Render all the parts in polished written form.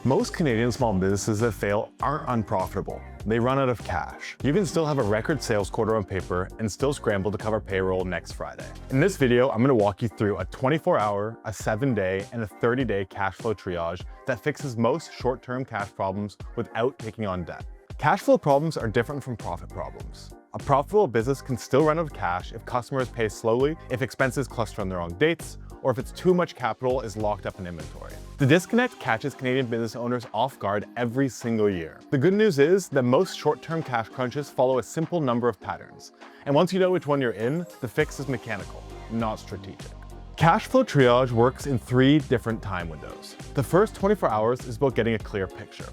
Most Canadian small businesses that fail aren't unprofitable. They run out of cash. You can still have a record sales quarter on paper and still scramble to cover payroll next Friday. In this video, I'm going to walk you through a 24-hour, a 7-day, and a 30-day cash flow triage that fixes most short-term cash problems without taking on debt. Cash flow problems are different from profit problems. A profitable business can still run out of cash if customers pay slowly, if expenses cluster on the wrong dates, or if it's too much capital is locked up in inventory. The disconnect catches Canadian business owners off guard every single year. The good news is that most short-term cash crunches follow a simple number of patterns. And once you know which one you're in, the fix is mechanical, not strategic. Cash flow triage works in 3 different time windows. The first 24 hours is about getting a clear picture.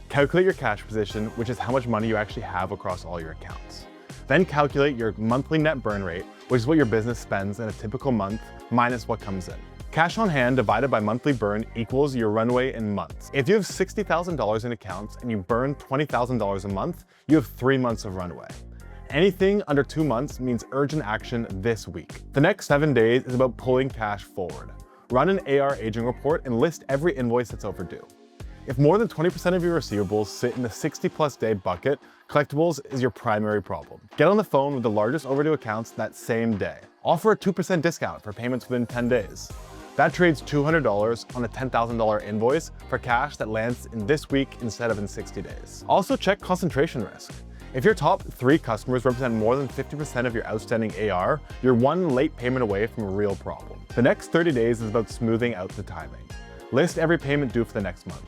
Calculate your cash position, which is how much money you actually have across all your accounts. Then calculate your monthly net burn rate, which is what your business spends in a typical month minus what comes in. Cash on hand divided by monthly burn equals your runway in months. If you have $60,000 in accounts and you burn $20,000 a month, you have 3 months of runway. Anything under 2 months means urgent action this week. The next 7 days is about pulling cash forward. Run an AR aging report and list every invoice that's overdue. If more than 20% of your receivables sit in the 60+ day bucket, collectibles is your primary problem. Get on the phone with the largest overdue accounts that same day. Offer a 2% discount for payments within 10 days. That trades $200 on a $10,000 invoice for cash that lands in this week instead of in 60 days. Also check concentration risk. If your top 3 customers represent more than 50% of your outstanding AR, you're one late payment away from a real problem. The next 30 days is about smoothing out the timing. List every payment due for the next month.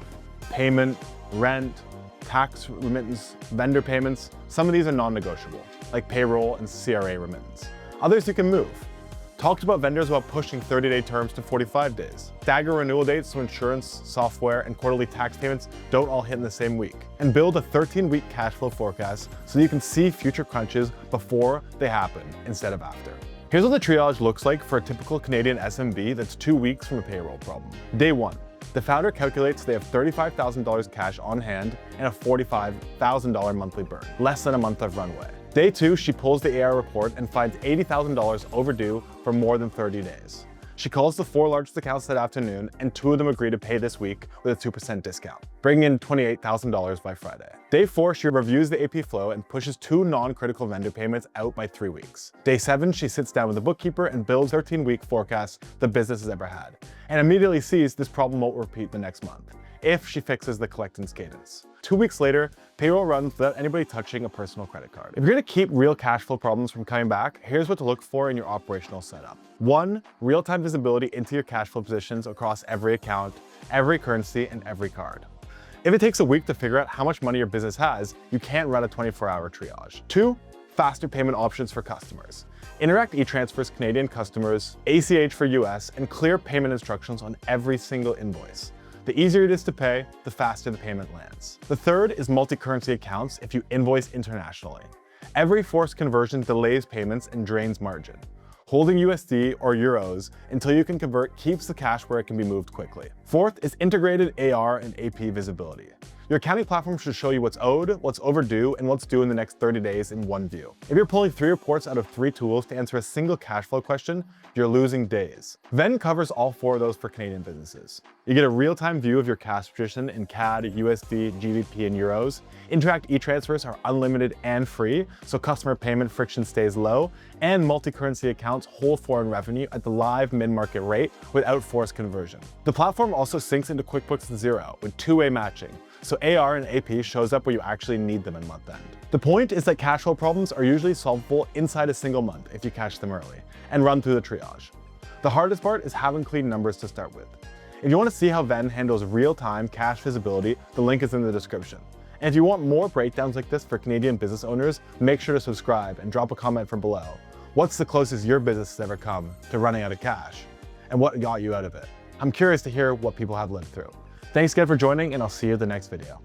Payment, rent, tax remittance, vendor payments. Some of these are non-negotiable, like payroll and CRA remittance. Others you can move. Talked about vendors about pushing 30-day terms to 45 days. Stagger renewal dates so insurance, software, and quarterly tax payments don't all hit in the same week. And build a 13-week cash flow forecast so you can see future crunches before they happen instead of after. Here's what the triage looks like for a typical Canadian SMB that's 2 weeks from a payroll problem. Day 1. The founder calculates they have $35,000 cash on hand and a $45,000 monthly burn, less than a month of runway. Day 2, she pulls the AR report and finds $80,000 overdue for more than 30 days. She calls the 4 largest accounts that afternoon, and 2 of them agree to pay this week with a 2% discount, bringing in $28,000 by Friday. Day 4, she reviews the AP flow and pushes 2 non-critical vendor payments out by 3 weeks. Day 7, she sits down with the bookkeeper and builds 13-week forecasts the business has ever had, and immediately sees this problem won't repeat the next month, if she fixes the collectance cadence. 2 weeks later, payroll runs without anybody touching a personal credit card. If you're gonna keep real cash flow problems from coming back, here's what to look for in your operational setup. 1, real-time visibility into your cash flow positions across every account, every currency, and every card. If it takes a week to figure out how much money your business has, you can't run a 24-hour triage. 2, faster payment options for customers. Interact e-transfers Canadian customers, ACH for US, and clear payment instructions on every single invoice. The easier it is to pay, the faster the payment lands. The third is multi-currency accounts if you invoice internationally. Every forced conversion delays payments and drains margin. Holding USD or euros until you can convert keeps the cash where it can be moved quickly. Fourth is integrated AR and AP visibility. Your accounting platform should show you what's owed, what's overdue, and what's due in the next 30 days in one view. If you're pulling 3 reports out of 3 tools to answer a single cash flow question, you're losing days. Venn covers all 4 of those for Canadian businesses. You get a real-time view of your cash position in CAD, USD, GBP, and euros. Interact e-transfers are unlimited and free, so customer payment friction stays low, and multi-currency accounts hold foreign revenue at the live mid-market rate without forced conversion. The platform also syncs into QuickBooks and Xero with 2-way matching, so AR and AP shows up where you actually need them in month end. The point is that cash flow problems are usually solvable inside a single month if you catch them early and run through the triage. The hardest part is having clean numbers to start with. If you want to see how Venn handles real-time cash visibility, the link is in the description. And if you want more breakdowns like this for Canadian business owners, make sure to subscribe and drop a comment from below. What's the closest your business has ever come to running out of cash? And what got you out of it? I'm curious to hear what people have lived through. Thanks again for joining, and I'll see you in the next video.